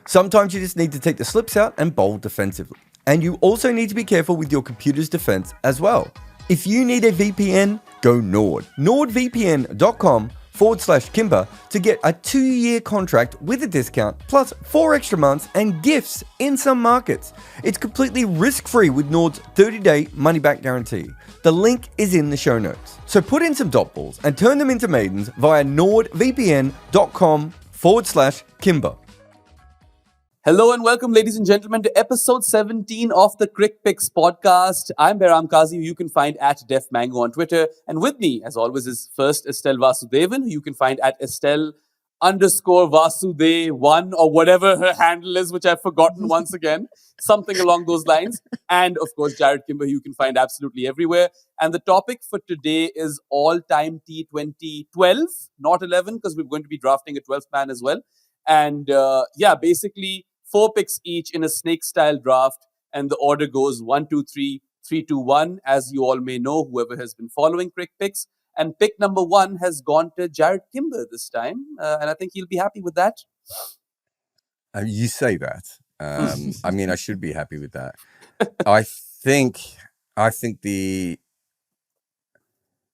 Sometimes you just need to take the slips out and bowl defensively. And you also need to be careful with your computer's defense as well. If you need a VPN, go Nord. NordVPN.com/Kimber to get a 2-year contract with a discount, plus 4 extra months and gifts in some markets. It's completely risk-free with Nord's 30-day money-back guarantee. The link is in the show notes. So put in some dot balls and turn them into maidens via NordVPN.com/Kimber. Hello and welcome, ladies and gentlemen, to episode 17 of the Crickpicks podcast. I'm Behram, who you can find at DefMango on Twitter. And with me, as always, is first Estelle Vasudevan, who you can find at Estelle_Vasude1 or whatever her handle is, which I've forgotten once again. Something along those lines. And of course, Jarrod Kimber, who you can find absolutely everywhere. And the topic for today is all-time T20 12, not 11, because we're going to be drafting a 12th man as well. And basically 4 picks each in a snake-style draft, and the order goes 1, 2, 3, 3, 2, 1, as you all may know, whoever has been following Crickpicks. And pick number 1 has gone to Jarrod Kimber this time, and I think he'll be happy with that. You say that. I mean, I should be happy with that. I think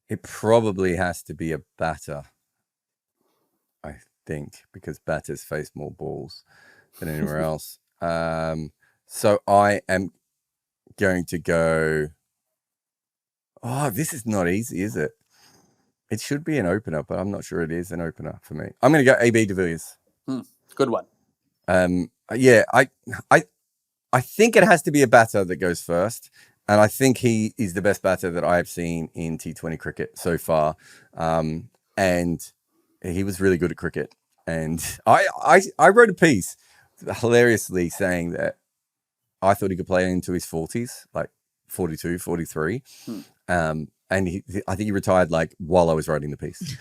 it probably has to be a batter. I think because batters face more balls than anywhere else. So I am going to go. Oh, this is not easy, is it? It should be an opener, but I'm not sure it is an opener for me. I'm going to go AB de Villiers. Good one. I think it has to be a batter that goes first, and I think he is the best batter that I have seen in T20 cricket so far. And he was really good at cricket. And I wrote a piece hilariously saying that I thought he could play into his 40s, like 42, 43. And I think he retired like while I was writing the piece.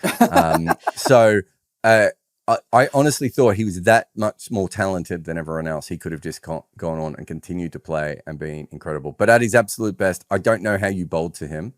I honestly thought he was that much more talented than everyone else. He could have just gone on and continued to play and been incredible. But at his absolute best, I don't know how you bowled to him.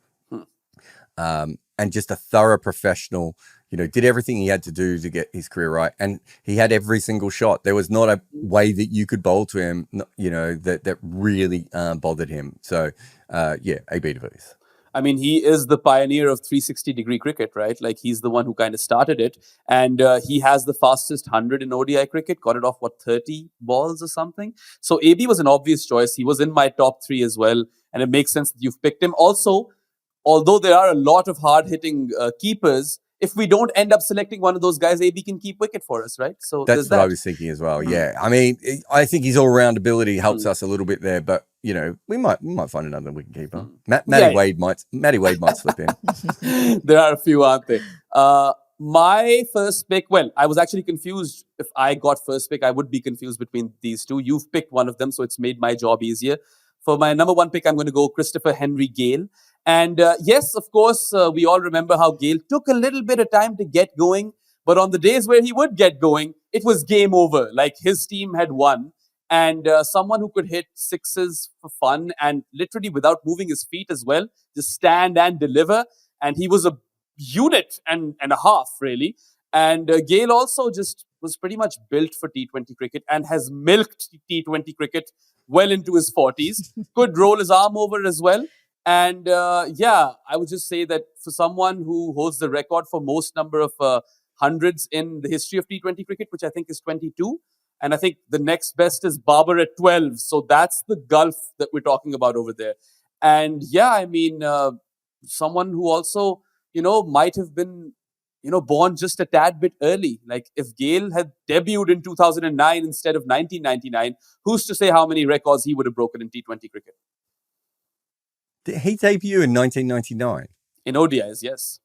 And just a thorough professional, did everything he had to do to get his career right. And he had every single shot. There was not a way that you could bowl to him, that really bothered him. So, AB de Villiers. I mean, he is the pioneer of 360-degree cricket, right? Like, he's the one who kind of started it. And he has the fastest 100 in ODI cricket, got it off, 30 balls or something? So AB was an obvious choice. He was in my top 3 as well. And it makes sense that you've picked him. Also, although there are a lot of hard-hitting keepers, if we don't end up selecting one of those guys, AB can keep wicket for us, right? So that's what I was thinking as well. Yeah, I mean, I think his all-round ability helps us a little bit there, but we might find another wicketkeeper. Matty Wade might slip in. There are a few, aren't there? My first pick. Well, I was actually confused. If I got first pick, I would be confused between these two. You've picked one of them, so it's made my job easier. For my number 1 pick, I'm going to go Christopher Henry Gale. And yes, of course, we all remember how Gale took a little bit of time to get going. But on the days where he would get going, it was game over. Like, his team had won. And someone who could hit sixes for fun and literally without moving his feet as well, just stand and deliver. And he was a unit and a half, really. And Gale also just was pretty much built for T20 cricket and has milked T20 cricket well into his 40s. Could roll his arm over as well. And I would just say that for someone who holds the record for most number of hundreds in the history of T20 cricket, which I think is 22, and I think the next best is Babar at 12. So that's the gulf that we're talking about over there. And someone who also, might have been, born just a tad bit early. Like, if Gale had debuted in 2009 instead of 1999, who's to say how many records he would have broken in T20 cricket? Did he debut in 1999? In ODIs, yes.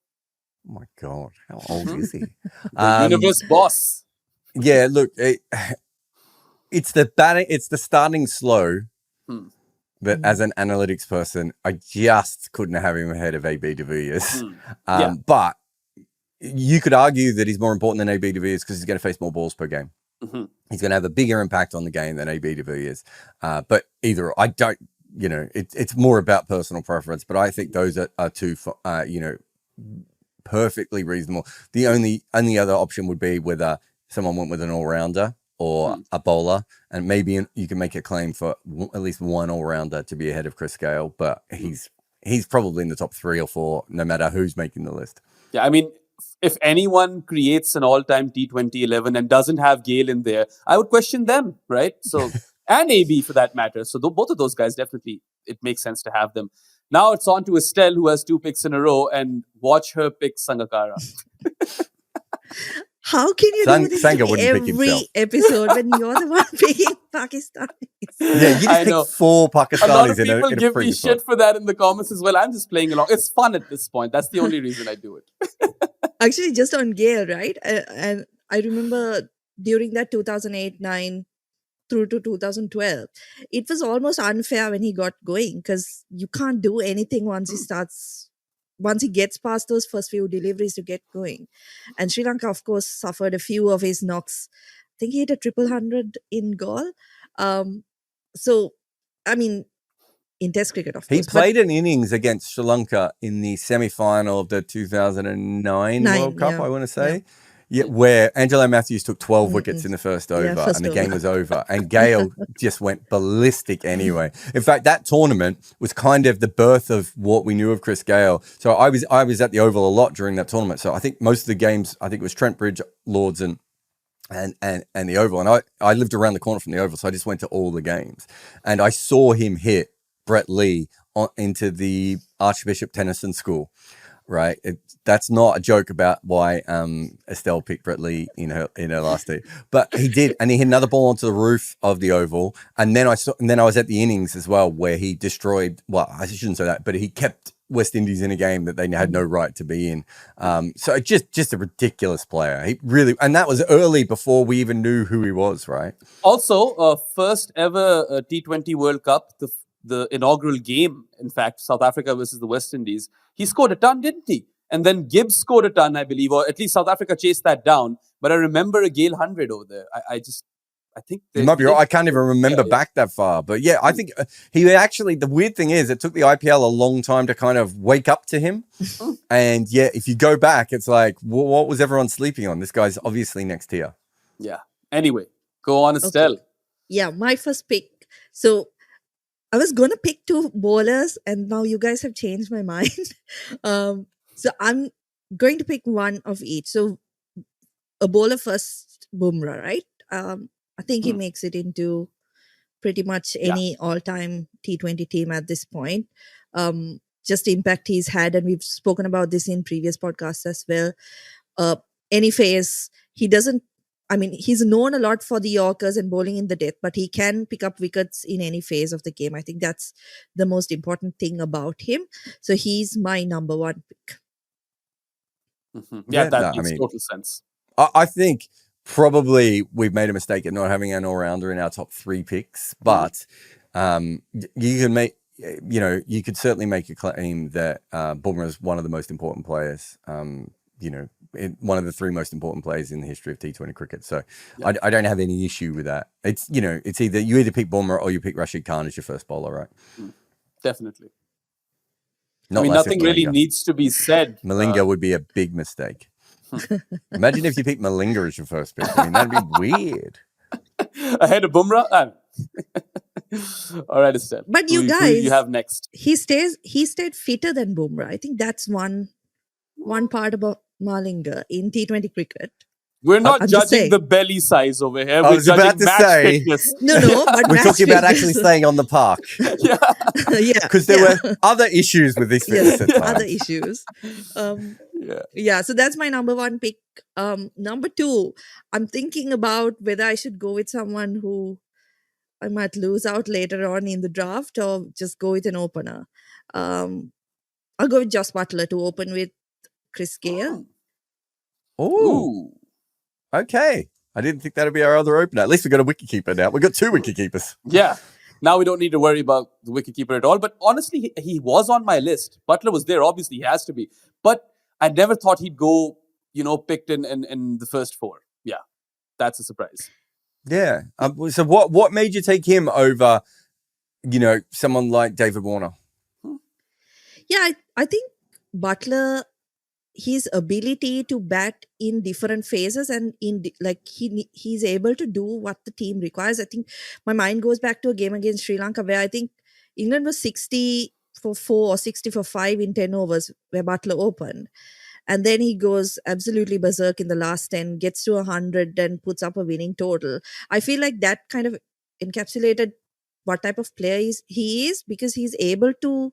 Oh my God, how old is he? The universe boss. Yeah, look, it's the batting, it's the starting slow. But as an analytics person, I just couldn't have him ahead of AB de Villiers. But you could argue that he's more important than AB de Villiers because he's going to face more balls per game. He's going to have a bigger impact on the game than AB de Villiers. But either, I don't, it's more about personal preference. But I think those are two, perfectly reasonable. The only other option would be whether someone went with an all-rounder. or a bowler, and maybe you can make a claim for at least one all-rounder to be ahead of Chris Gale, but he's probably in the top 3 or 4, no matter who's making the list. Yeah, I mean, if anyone creates an all-time T20 11 and doesn't have Gale in there, I would question them, right? So, and AB for that matter. So both of those guys, definitely, it makes sense to have them. Now it's on to Estelle, who has 2 picks in a row, and watch her pick Sangakkara. How can you do this Sangha wouldn't pick every himself. episode when you're the one picking Pakistanis? Yeah, you I just know. picked 4 Pakistanis A lot of in people a give me previous shit one. for that in the comments as well. I'm just playing along. It's fun at this point. That's the only reason I do it. Actually, just on Gale, right? And I remember during that 2008-9 through to 2012, it was almost unfair when he got going because you can't do anything once he gets past those first few deliveries to get going. And Sri Lanka, of course, suffered a few of his knocks. I think he hit a 100 in goal. So, I mean, in Test cricket, of course. He played an innings against Sri Lanka in the semi-final of the 2009 World Cup, I want to say. Yeah, where Angelo Matthews took 12 wickets in the first over and the game was over. And Gale just went ballistic anyway. In fact, that tournament was kind of the birth of what we knew of Chris Gale. So I was at the Oval a lot during that tournament. So I think most of the games, I think it was Trent Bridge, Lords and the Oval. And I lived around the corner from the Oval, so I just went to all the games. And I saw him hit Brett Lee into the Archbishop Tennyson School. Right, that's not a joke about why Estelle picked Brett Lee in her last team, but he did, and he hit another ball onto the roof of the Oval, and then I was at the innings as well where he destroyed. Well, I shouldn't say that, but he kept West Indies in a game that they had no right to be in. So just a ridiculous player. He really, and that was early before we even knew who he was. Right. Also, first ever T20 World Cup, the inaugural game, in fact, South Africa versus the West Indies, he scored a ton, didn't he? And then Gibbs scored a ton, I believe, or at least South Africa chased that down. But I remember a Gale 100 over there. I think you might be right. I can't even remember back that far. But yeah, I think he actually, the weird thing is it took the IPL a long time to kind of wake up to him. And yeah, if you go back, it's like, what was everyone sleeping on? This guy's obviously next tier. Yeah. Anyway, go on, Estelle. Okay. Yeah, my first pick. So I was going to pick 2 bowlers and now you guys have changed my mind. So I'm going to pick one of each. So a bowler first, Bumrah, right? I think he makes it into pretty much any all-time T20 team at this point. Just the impact he's had, and we've spoken about this in previous podcasts as well. Any phase, he's known a lot for the Yorkers and bowling in the death, but he can pick up wickets in any phase of the game. I think that's the most important thing about him. So he's my number 1 pick. Yeah, that makes total sense. I think probably we've made a mistake at not having an all-rounder in our top 3 picks, but you can make, you could certainly make a claim that Bumrah is one of the most important players, one of the 3 most important players in the history of T20 cricket. So I don't have any issue with that. It's, it's you either pick Bumrah or you pick Rashid Khan as your first bowler, right? Definitely. Nothing really needs to be said. Malinga would be a big mistake. Imagine if you picked Malinga as your first pick. That'd be weird. Ahead of Bumrah? All right, Estelle. But who you have next? He stayed fitter than Bumrah. I think that's one part about Malinga in T20 cricket. We're not judging the belly size over here. I was about to say, no, but we're talking about actually staying on the park. Yeah, because there were other issues with this fitness at times. Other issues. So that's my number 1 pick. Number 2, I'm thinking about whether I should go with someone who I might lose out later on in the draft or just go with an opener. I'll go with Joss Butler to open with Chris Gale. Ooh. Okay. I didn't think that'd be our other opener. At least we got a wicketkeeper now. We've got 2 wicketkeepers. Yeah. Now we don't need to worry about the wicketkeeper at all. But honestly, he was on my list. Butler was there. Obviously, he has to be. But I never thought he'd go, picked in the first 4. Yeah. That's a surprise. Yeah. So what made you take him over, someone like David Warner? Yeah, I think Butler his ability to bat in different phases and he's able to do what the team requires. I think my mind goes back to a game against Sri Lanka where I think England was 60 for 4 or 60 for 5 in 10 overs where Butler opened. And then he goes absolutely berserk in the last 10, gets to 100 and puts up a winning total. I feel like that kind of encapsulated what type of player he is, because he's able to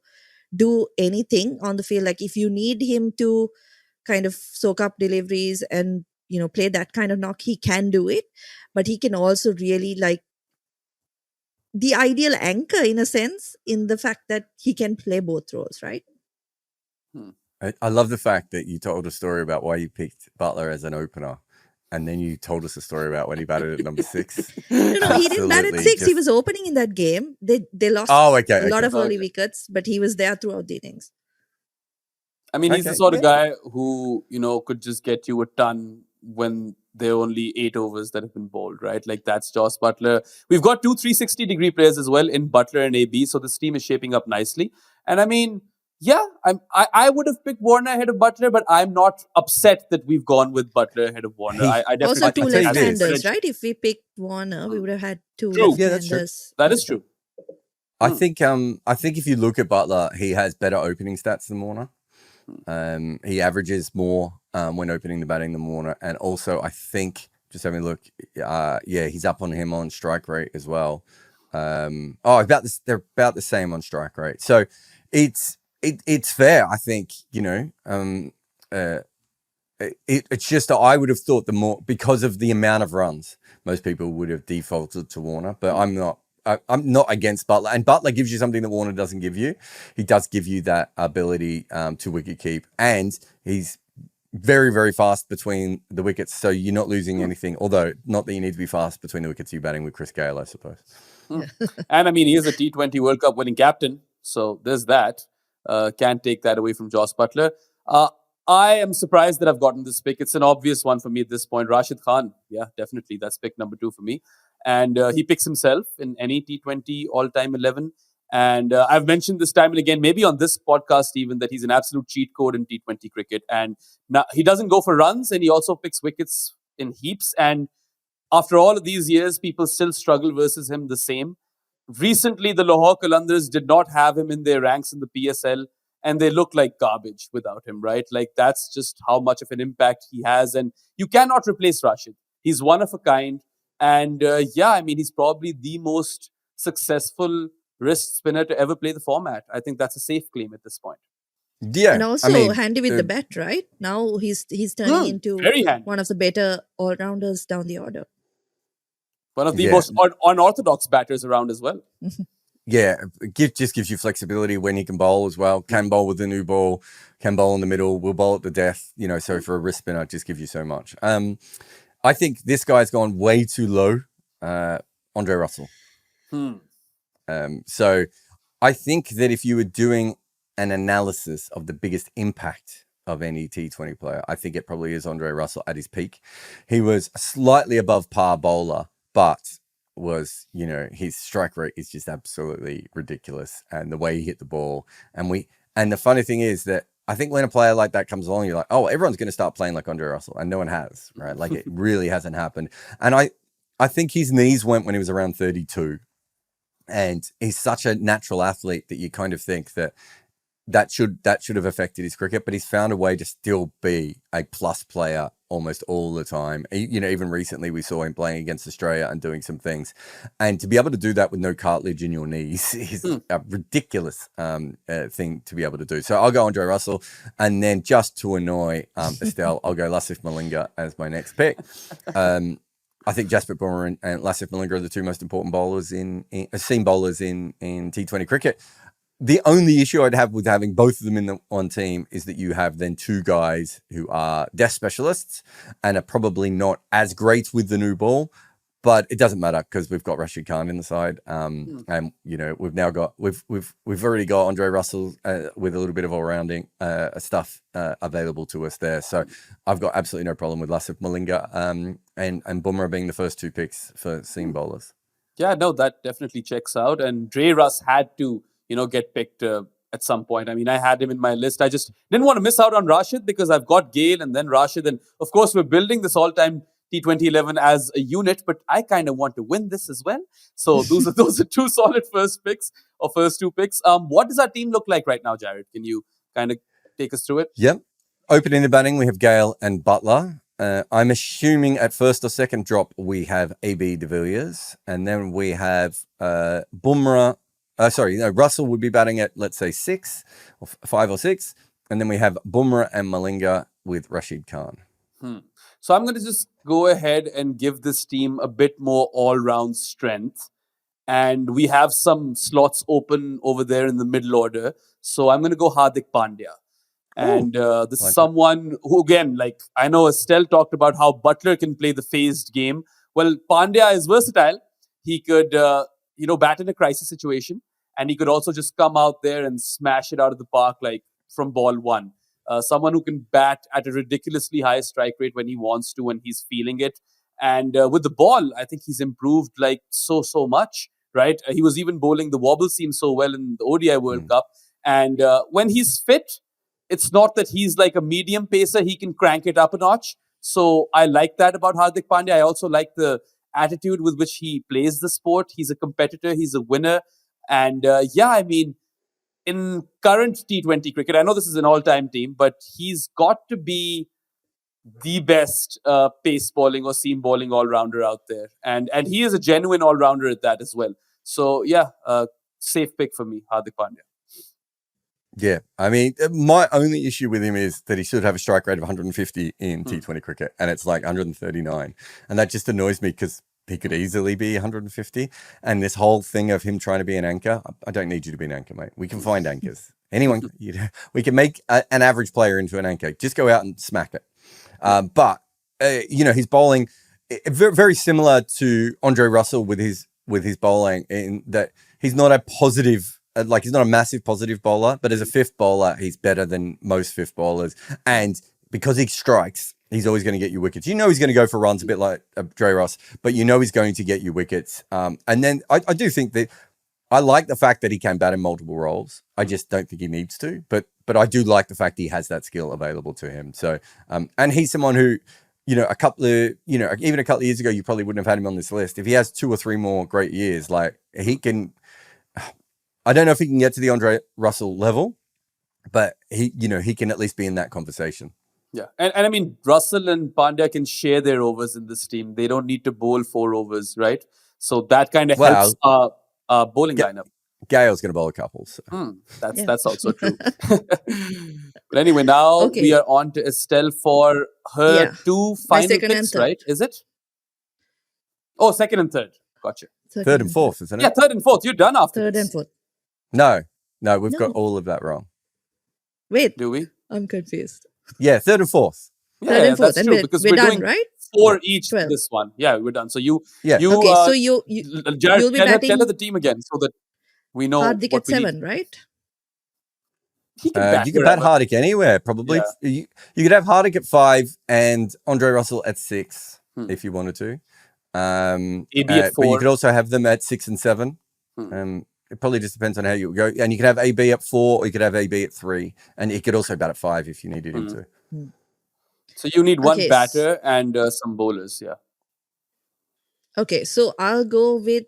do anything on the field. Like if you need him to kind of soak up deliveries and, play that kind of knock, he can do it. But he can also really the ideal anchor in a sense, in the fact that he can play both roles, right? I love the fact that you told a story about why you picked Butler as an opener, and then you told us a story about when he batted at number 6. No, he didn't bat at 6. He was opening in that game. They lost a lot of early wickets, but he was there throughout the innings. I mean, he's the sort of guy who, could just get you a ton when there are only 8 overs that have been bowled, right? Like, that's Jos Buttler. We've got 2 360-degree players as well in Buttler and AB, so this team is shaping up nicely. And I mean, yeah, I would have picked Warner ahead of Butler, but I'm not upset that we've gone with Butler ahead of Warner. I definitely also 2 left-handers, right? If we picked Warner, we would have had 2 left-handers. Yeah, that's true. That is true. I think if you look at Butler, he has better opening stats than Warner. He averages more when opening the batting than Warner, and also I think, just having a look, he's up on him on strike rate as well. They're about the same on strike rate, so it's fair. I think it's just that I would have thought the more, because of the amount of runs, most people would have defaulted to Warner, but I'm not. I'm not against Butler, and Butler gives you something that Warner doesn't give you. He does give you that ability to wicket keep, and he's very, very fast between the wickets, so you're not losing anything. Although, not that you need to be fast between the wickets. You're batting with Chris Gale, I suppose. And I mean, he is a T20 World Cup winning captain, so there's that. Can't take that away from Jos Buttler. I am surprised that I've gotten this pick. It's an obvious one for me at this point. Rashid Khan, yeah, definitely. That's pick number 2 for me. And he picks himself in any T20 all-time 11. And I've mentioned this time and again, maybe on this podcast even, that he's an absolute cheat code in T20 cricket. And now he doesn't go for runs, and he also picks wickets in heaps. And after all of these years, people still struggle versus him the same. Recently, the Lahore Qalandars did not have him in their ranks in the PSL, and they look like garbage without him, right? Like, that's just how much of an impact he has. And you cannot replace Rashid. He's one of a kind. And he's probably the most successful wrist spinner to ever play the format. I think that's a safe claim at this point. Yeah, and also handy with the bat, right? Now he's turning into one of the better all-rounders down the order. One of the most unorthodox batters around as well. Yeah, just gives you flexibility when he can bowl as well. Can bowl with the new ball, can bowl in the middle, will bowl at the death. So for a wrist spinner, it just gives you so much. I think this guy's gone way too low, Andre Russell. So I think that if you were doing an analysis of the biggest impact of any T20 player, I think it probably is Andre Russell at his peak. He was a slightly above par bowler, but his strike rate is just absolutely ridiculous. And the way he hit the ball. And the funny thing is that I think when a player like that comes along, you're like, oh, everyone's going to start playing like Andre Russell. And no one has, right? Like, it really hasn't happened. And I think his knees went when he was around 32. And he's such a natural athlete that you kind of think that should have affected his cricket. But he's found a way to still be a plus player almost all the time. Even recently we saw him playing against Australia and doing some things. And to be able to do that with no cartilage in your knees is a ridiculous thing to be able to do. So I'll go Andre Russell. And then, just to annoy Estelle, I'll go Lasith Malinga as my next pick. I think Jasprit Bumrah and Lasith Malinga are the 2 most important bowlers seam bowlers in T20 cricket. The only issue I'd have with having both of them in the one team is that you have then 2 guys who are death specialists and are probably not as great with the new ball, but it doesn't matter because we've got Rashid Khan in the side, and we've now got we've already got Andre Russell with a little bit of all rounding stuff available to us there. So I've got absolutely no problem with Lasith Malinga and Bumrah being the first 2 picks for seam bowlers. Yeah, no, that definitely checks out. And Dre Russ had to get picked at some point. I mean, I had him in my list. I just didn't want to miss out on Rashid because I've got Gale and then Rashid. And of course, we're building this all-time T20 11 as a unit, but I kind of want to win this as well. So those are two solid first two picks. What does our team look like right now, Jarrod? Can you kind of take us through it? Yep. Opening the batting, we have Gale and Butler. I'm assuming at first or second drop, we have AB de Villiers. And then we have Bumrah. Russell would be batting at, let's say, 5 or 6. And then we have Bumrah and Malinga with Rashid Khan. So I'm going to just go ahead and give this team a bit more all-round strength. And we have some slots open over there in the middle order. So I'm going to go Hardik Pandya. And this is someone who, again, like I know Estelle talked about how Butler can play the phased game. Well, Pandya is versatile. He could, bat in a crisis situation. And he could also just come out there and smash it out of the park, like from ball one. Someone who can bat at a ridiculously high strike rate when he wants to and he's feeling it. And with the ball, I think he's improved like so much, right? He was even bowling the wobble seam so well in the ODI World Cup. And when he's fit, it's not that he's like a medium pacer. He can crank it up a notch. So I like that about Hardik Pandya. I also like the attitude with which he plays the sport. He's a competitor. He's a winner. And I mean, in current T20 cricket, I know this is an all-time team, but he's got to be the best pace bowling or seam bowling all-rounder out there. And he is a genuine all-rounder at that as well. So, safe pick for me, Hardik Pandya. Yeah, I mean, my only issue with him is that he should have a strike rate of 150 in T20 cricket, and it's like 139. And that just annoys me because he could easily be 150. And this whole thing of him trying to be an anchor, I don't need you to be an anchor, mate. We can find anchors. Anyone, we can make an average player into an anchor. Just go out and smack it. But he's bowling very, very similar to Andre Russell with his bowling in that he's not a positive. He's not a massive positive bowler, but as a fifth bowler, he's better than most fifth bowlers. And because he strikes, he's always going to get you wickets. You know he's going to go for runs a bit like Dre Ross, but you know he's going to get you wickets. And then I do think that I like the fact that he can bat in multiple roles. I just don't think he needs to, but I do like the fact he has that skill available to him. So, and he's someone who, even a couple of years ago, you probably wouldn't have had him on this list. If he has 2 or 3 more great years, like he can. I don't know if he can get to the Andre Russell level, but he can at least be in that conversation. Yeah. And I mean, Russell and Pandya can share their overs in this team. They don't need to bowl 4 overs, right? So that kind of helps our bowling lineup. Gale's going to bowl a couple. So. That's also true. But anyway, now we are on to Estelle for her 2 final picks, right? Is it? Oh, second and third. Gotcha. Third and fourth, isn't it? Yeah, third and fourth. You're done after Third this. and fourth. No, we've got all of that wrong. Wait. Do we? I'm confused. Yeah, third and fourth. Third and fourth. That's true, because we're done, doing right? 4 each 12. this one. Yeah, we're done. So you Okay, so you'll Jarrod, be tell batting her the team again so that we know Hardik what at we 7, need. right? He can bat you could bat wherever. Hardik anywhere, probably. Yeah. You could have Hardik at 5 and Andre Russell at 6 if you wanted to. AB at 4. But you could also have them at 6 and 7. It probably just depends on how you go. And you could have AB at 4 or you could have AB at 3. And he could also bat at 5 if you needed him to. So you need one batter and some bowlers, yeah. Okay, so I'll go with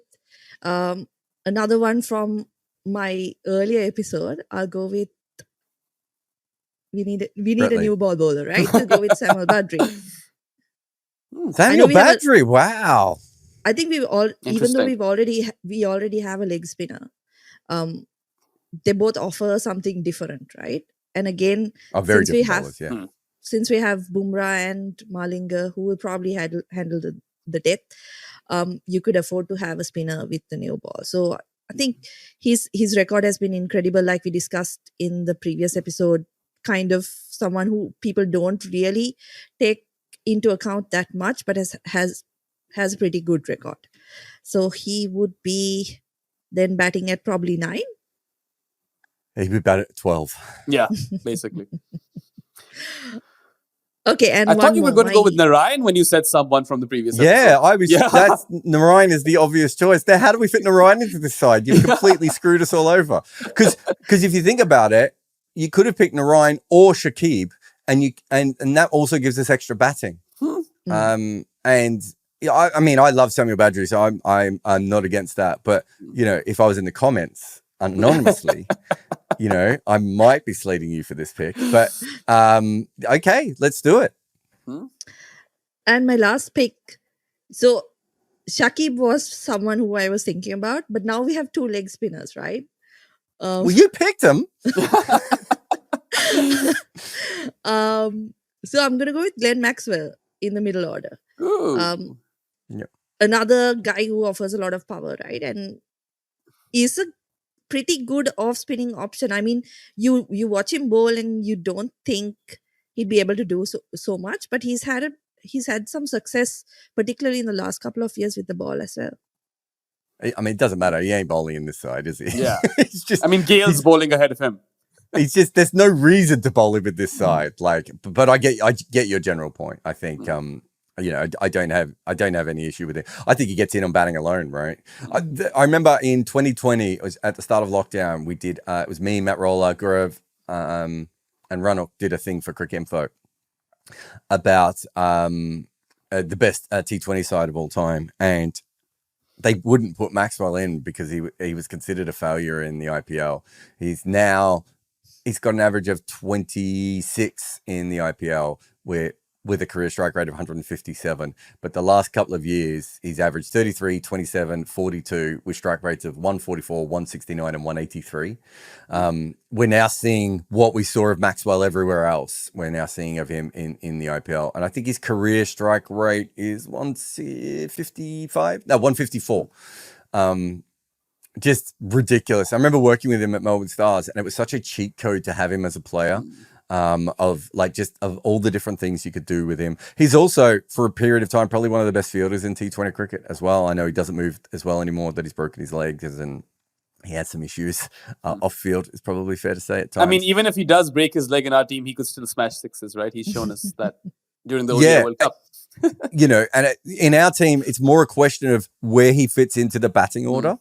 another one from my earlier episode. I'll go with we need a new ball bowler, right? To go with Samuel Badri. Samuel Badri, wow. I think even though we already have a leg spinner, they both offer something different, right? And again, since we have Bumrah and Malinga, who will probably handle the depth, you could afford to have a spinner with the new ball. So I think his record has been incredible, like we discussed in the previous episode. Kind of someone who people don't really take into account that much, but has a pretty good record. So he would be then batting at probably 9. He'd be batting at 12. Yeah, basically. Okay, and I one thought you were more. going to go with Narayan when you said someone from the previous Yeah, episode. I was. That's Narayan is the obvious choice. Now, how do we fit Narayan into this side? You've completely screwed us all over. Because if you think about it, you could have picked Narayan or Shakib, and that also gives us extra batting. And yeah, I mean, I love Samuel Badri, so I'm not against that. But if I was in the comments anonymously, I might be slating you for this pick. But okay, let's do it. And my last pick. So Shakib was someone who I was thinking about, but now we have two leg spinners, right? Well, you picked him. So I'm gonna go with Glenn Maxwell in the middle order. Yep. Another guy who offers a lot of power, right? And is a pretty good off spinning option. I mean, you watch him bowl and you don't think he'd be able to do so much, but he's had some success, particularly in the last couple of years with the ball as well. I mean, it doesn't matter. He ain't bowling in this side, is he? Yeah. It's just, I mean, Gale's bowling ahead of him. It's just there's no reason to bowl him with this side. But I get your general point. I think I don't have any issue with it. I think he gets in on batting alone, right? I remember in 2020, it was at the start of lockdown. We did it was me, Matt Roller, Gaurav, and Ranok did a thing for Crick Info about the best T20 side of all time, and they wouldn't put Maxwell in because he was considered a failure in the IPL. He's got an average of 26 in the IPL with a career strike rate of 157. But the last couple of years, he's averaged 33, 27, 42 with strike rates of 144, 169 and 183. We're now seeing what we saw of Maxwell everywhere else. We're now seeing of him in the IPL. And I think his career strike rate is 154. Just ridiculous. I remember working with him at Melbourne Stars, and it was such a cheat code to have him as a player. Of all the different things you could do with him. He's also, for a period of time, probably one of the best fielders in T20 cricket as well. I know he doesn't move as well anymore, that he's broken his legs and he had some issues off field. It's probably fair to say at times. I mean, even if he does break his leg in our team, he could still smash sixes, right? He's shown us that during the ODI World Cup. And in our team, it's more a question of where he fits into the batting order,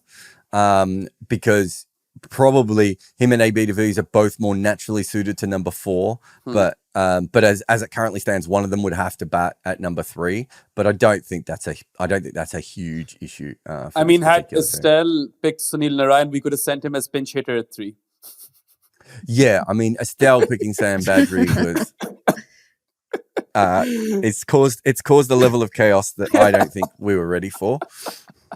because probably him and AB de Villiers are both more naturally suited to number 4, but as it currently stands, one of them would have to bat at number 3. But I don't think that's a huge issue. I mean, had Estelle picked Sunil Narayan, we could have sent him as pinch hitter at 3. Yeah, I mean, Estelle picking Sam Badri was it's caused a level of chaos that I don't think we were ready for.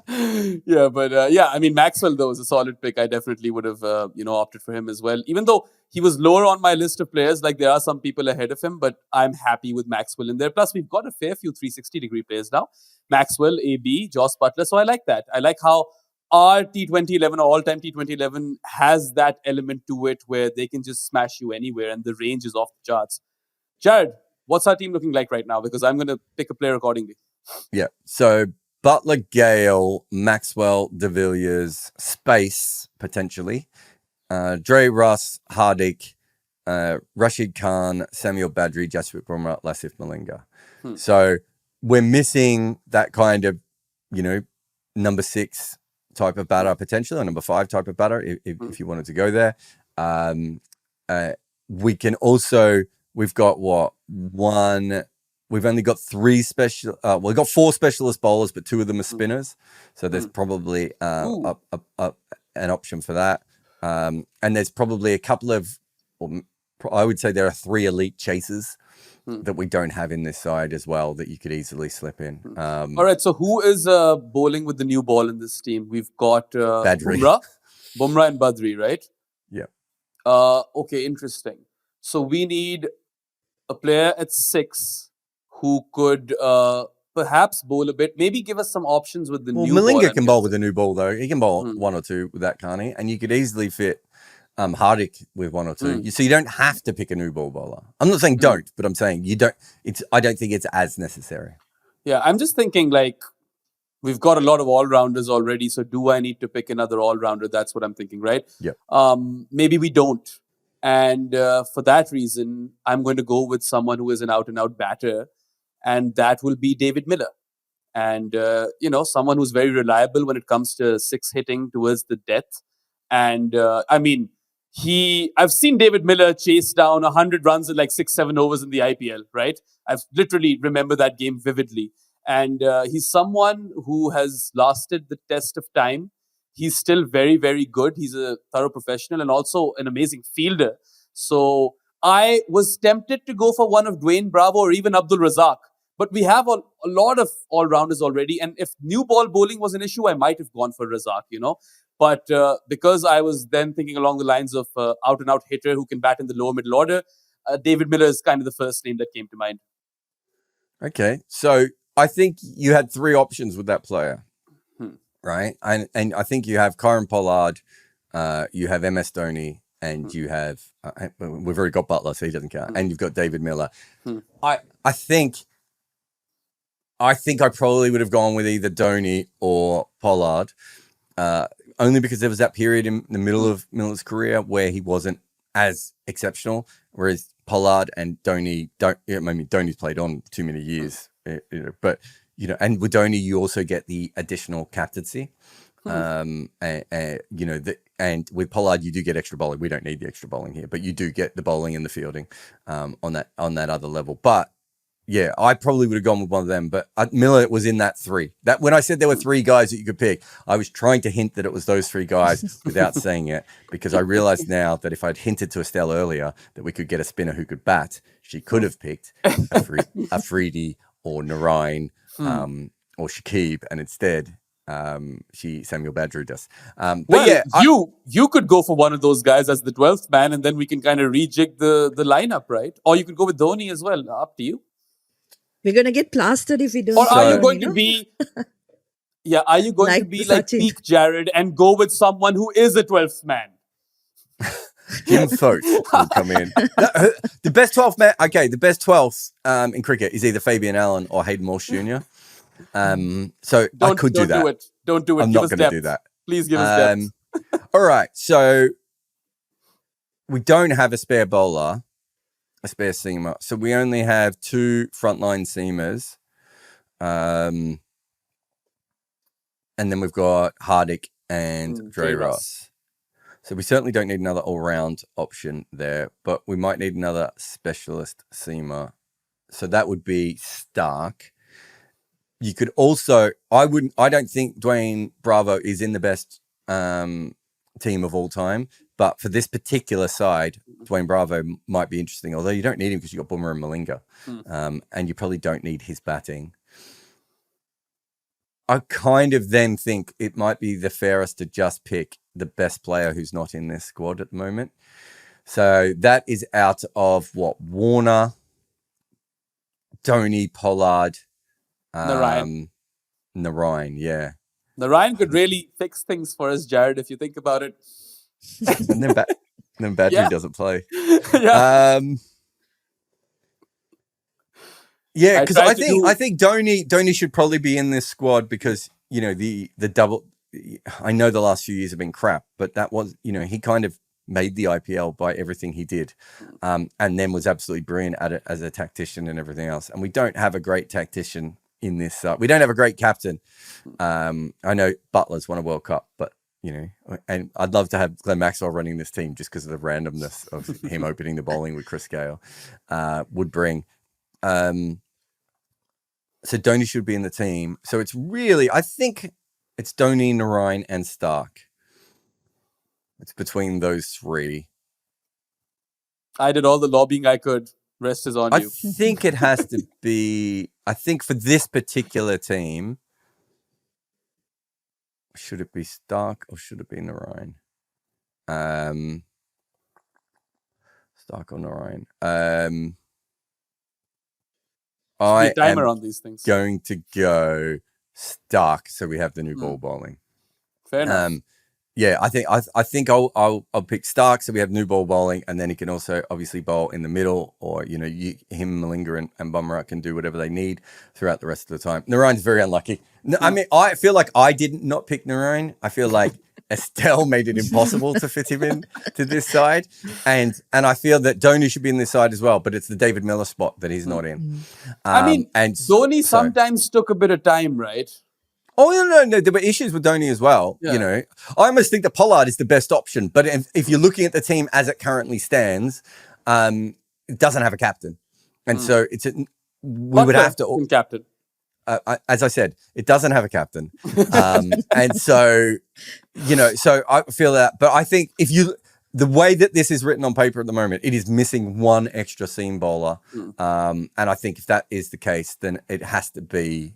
Yeah, but I mean, Maxwell, though, is a solid pick. I definitely would have, opted for him as well. Even though he was lower on my list of players, like there are some people ahead of him, but I'm happy with Maxwell in there. Plus, we've got a fair few 360-degree players now. Maxwell, AB, Joss Butler. So I like that. I like how our T20 11 or all-time T20 11 has that element to it where they can just smash you anywhere and the range is off the charts. Jarrod, what's our team looking like right now? Because I'm going to pick a player accordingly. Yeah, so Butler, Gale, Maxwell, de Villiers, Space, potentially. Dre, Russ, Hardik, Rashid Khan, Samuel Badri, Jasprit Bumrah, Lasif Malinga. So we're missing that kind of, number 6 type of batter potentially, or number 5 type of batter, if you wanted to go there. We can also, we've got we've only got 3 we've got 4 specialist bowlers, but 2 of them are spinners. So there's probably an option for that. And there's probably a couple of, I would say there are 3 elite chasers that we don't have in this side as well that you could easily slip in. All right. So who is bowling with the new ball in this team? We've got Bumrah and Badri, right? Yeah. Okay, interesting. So we need a player at 6 who could perhaps bowl a bit. Maybe give us some options with the new ball. Malinga can bowl with the new ball, though. He can bowl 1 or 2 with that, can't he? And you could easily fit Hardik with 1 or 2. So you don't have to pick a new ball bowler. I'm not saying don't, but I'm saying you don't. I don't think it's as necessary. Yeah, I'm just thinking we've got a lot of all-rounders already. So do I need to pick another all-rounder? That's what I'm thinking, right? Yeah. Maybe we don't. And for that reason, I'm going to go with someone who is an out-and-out batter, and that will be David Miller. And, someone who's very reliable when it comes to six hitting towards the death. And, I've seen David Miller chase down 100 runs in like 6-7 overs in the IPL, right? I've literally remember that game vividly. And he's someone who has lasted the test of time. He's still very, very good. He's a thorough professional and also an amazing fielder. So I was tempted to go for one of Dwayne Bravo or even Abdul Razak. But we have a lot of all-rounders already. And if new ball bowling was an issue, I might have gone for Razak, But because I was then thinking along the lines of out-and-out hitter who can bat in the lower middle order, David Miller is kind of the first name that came to mind. Okay. So I think you had three options with that player, right? And I think you have Kyron Pollard, you have MS Dhoni, and you have, we've already got Butler, so he doesn't count. And you've got David Miller. I think I probably would have gone with either Dhoni or Pollard, only because there was that period in the middle of Miller's career where he wasn't as exceptional, whereas Pollard and Dhoni Dhoni's played on too many years, but and with Dhoni you also get the additional captaincy, and with Pollard you do get extra bowling. We don't need the extra bowling here, but you do get the bowling and the fielding on that other level. But yeah, I probably would have gone with one of them, but Miller was in that three. That when I said there were three guys that you could pick, I was trying to hint that it was those three guys without saying it, because I realized now that if I'd hinted to Estelle earlier that we could get a spinner who could bat, she could have picked Afridi or Narain or Shakib, and instead Samuel Badru does. You could go for one of those guys as the 12th man, and then we can kind of rejig the lineup, right? Or you could go with Dhoni as well. Up to you. We're going to get plastered if we don't. Or are you going to be... Yeah, are you going to be like peak Jarrod and go with someone who is a 12th man? Jim Fote will come in. The best 12th man... Okay, the best 12th in cricket is either Fabian Allen or Hayden Walsh Jr. So I could do that. Don't do it. I'm not going to do that. Please give us depth. All right, so we don't have a spare bowler. A spare seamer. So we only have two frontline seamers. And then we've got Hardik and Dre Ross. So we certainly don't need another all-round option there, but we might need another specialist seamer. So that would be Stark. You could also, I don't think Dwayne Bravo is in the best team of all time, but for this particular side, Dwayne Bravo might be interesting, although you don't need him because you've got Boomer and Malinga, and you probably don't need his batting. I kind of then think it might be the fairest to just pick the best player who's not in this squad at the moment. So that is out of Warner, Dhoni, Pollard, Narain, yeah. Narain could really fix things for us, Jarrod, if you think about it. And then Badri doesn't play. Yeah, because I think Dhoni should probably be in this squad because the double. I know the last few years have been crap, but that was he kind of made the IPL by everything he did, and then was absolutely brilliant at it as a tactician and everything else. And we don't have a great tactician in this. We don't have a great captain. I know Butler's won a World Cup, but and I'd love to have Glenn Maxwell running this team just because of the randomness of him opening the bowling with Chris Gale would bring. So Dhoni should be in the team. So it's really, I think it's Dhoni, Narain, and Stark. It's between those three. I did all the lobbying I could. Rest is on you. I think it has to be, I think for this particular team, should it be Stark or should it be Narain? Stark or Narain? I timer on these things. Going to go Stark, so we have the new ball bowling. Fair enough. Yeah, I think I'll pick Stark, so we have new ball bowling, and then he can also obviously bowl in the middle, or him, Malinga, and Bumrah can do whatever they need throughout the rest of the time. Narain's very unlucky. I mean, I feel like I did not pick Narain. I feel like Estelle made it impossible to fit him in to this side. And I feel that Dhoni should be in this side as well, but it's the David Miller spot that he's not in. And Dhoni sometimes took a bit of time, right? Oh, no, there were issues with Dhoni as well. Yeah. You know, I almost think that Pollard is the best option, but if you're looking at the team as it currently stands, it doesn't have a captain. And so we would have to... captain. As I said, it doesn't have a captain. And so, so I feel that, but I think the way that this is written on paper at the moment, it is missing one extra seam bowler. And I think if that is the case, then it has to be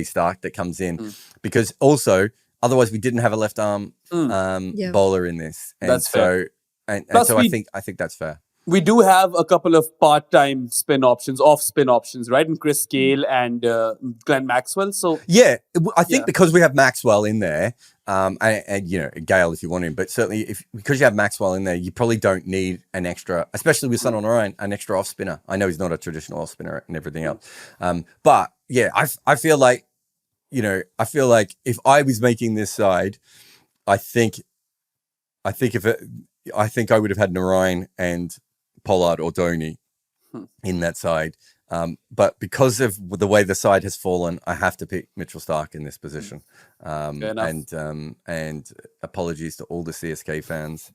Stark that comes in, because also otherwise we didn't have a left arm bowler in this. And that's fair. And so I think that's fair. We do have a couple of part-time off spin options, right? And Chris Gale and Glenn Maxwell. So yeah, I think because we have Maxwell in there, and Gale if you want him, but certainly because you have Maxwell in there, you probably don't need an extra, especially with Sun on Orion, an extra off spinner. I know he's not a traditional off spinner and everything else, but yeah, I feel like if I was making this side, I think I would have had Narayan and Pollard or Dhoni in that side. But because of the way the side has fallen, I have to pick Mitchell Stark in this position. And apologies to all the CSK fans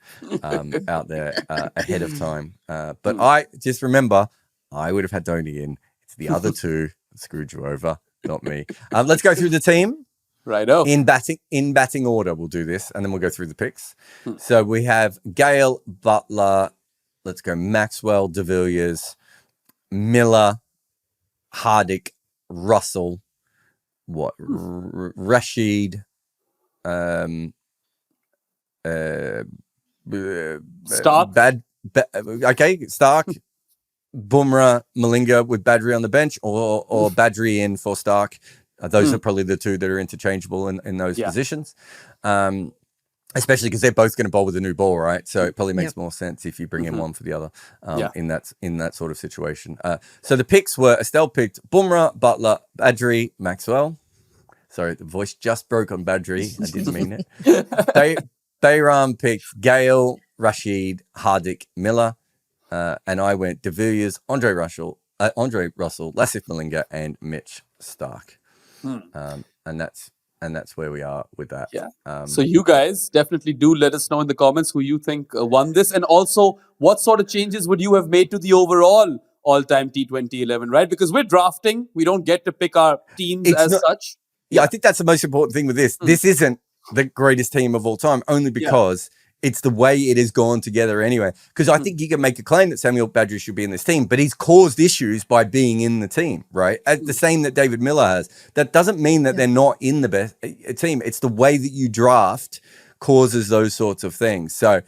out there ahead of time. But I just remember I would have had Dhoni in. It's the other two that screwed you over, not me. Let's go through the team. Righto. In batting order, we'll do this, and then we'll go through the picks. So we have Gale, Butler. Let's go Maxwell, De Villiers, Miller, Hardik, Russell, Rashid, Stark. Stark, Bumrah, Malinga with Badri on the bench, or Badri in for Stark. Those are probably the two that are interchangeable in those positions. Especially because they're both going to bowl with a new ball, right? So it probably makes more sense if you bring in one for the other in that sort of situation. So the picks were, Estelle picked Bumrah, Butler, Badri, Maxwell. Sorry, the voice just broke on Badri. I didn't mean it. Behram picked Gale, Rashid, Hardik, Miller. And I went De Villiers, Andre Russell, Lasith Malinga, and Mitch Stark. And that's where we are with that. Yeah. So you guys definitely do let us know in the comments who you think won this, and also what sort of changes would you have made to the overall all-time T20 11, right? Because we're drafting, we don't get to pick our teams such. Yeah, I think that's the most important thing with this. This isn't the greatest team of all time, only because it's the way it has gone together anyway. Because I think you can make a claim that Samuel Badri should be in this team, but he's caused issues by being in the team, right? The same that David Miller has. That doesn't mean that they're not in the best team. It's the way that you draft causes those sorts of things. So,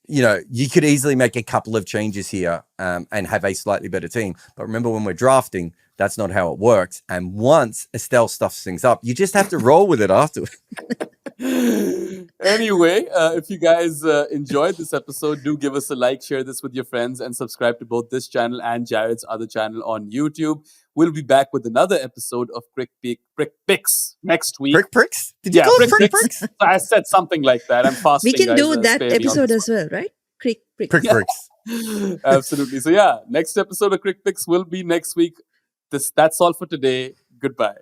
you could easily make a couple of changes here and have a slightly better team. But remember, when we're drafting, that's not how it works. And once Estelle stuffs things up, you just have to roll with it afterwards. Anyway, if you guys enjoyed this episode, do give us a like, share this with your friends, and subscribe to both this channel and Jarrod's other channel on YouTube. We'll be back with another episode of Crickpicks next week. Crickpicks? Did you call it Crickpicks? I said something like that. I'm fasting. We can do that episode as well, right? Crickpicks. Yeah. Absolutely. So next episode of Crickpicks will be next week. That's all for today. Goodbye.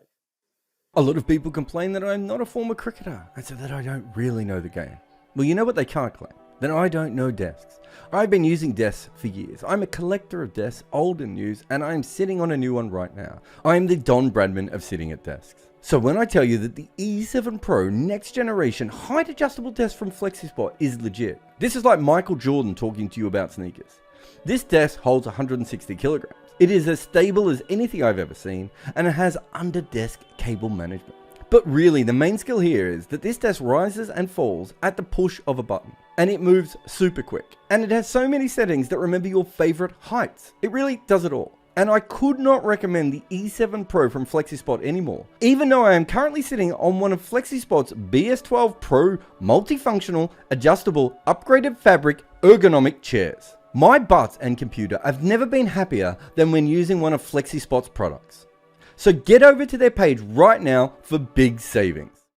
A lot of people complain that I'm not a former cricketer and so that I don't really know the game. Well, you know what they can't claim? That I don't know desks. I've been using desks for years. I'm a collector of desks, old and new, and I am sitting on a new one right now. I am the Don Bradman of sitting at desks. So when I tell you that the E7 Pro next generation height adjustable desk from FlexiSpot is legit, this is like Michael Jordan talking to you about sneakers. This desk holds 160 kilograms. It is as stable as anything I've ever seen, and it has under-desk cable management. But really, the main skill here is that this desk rises and falls at the push of a button, and it moves super quick. And it has so many settings that remember your favorite heights. It really does it all. And I could not recommend the E7 Pro from FlexiSpot anymore, even though I am currently sitting on one of FlexiSpot's BS12 Pro multifunctional, adjustable, upgraded fabric, ergonomic chairs. My butt and computer have never been happier than when using one of FlexiSpot's products. So get over to their page right now for big savings.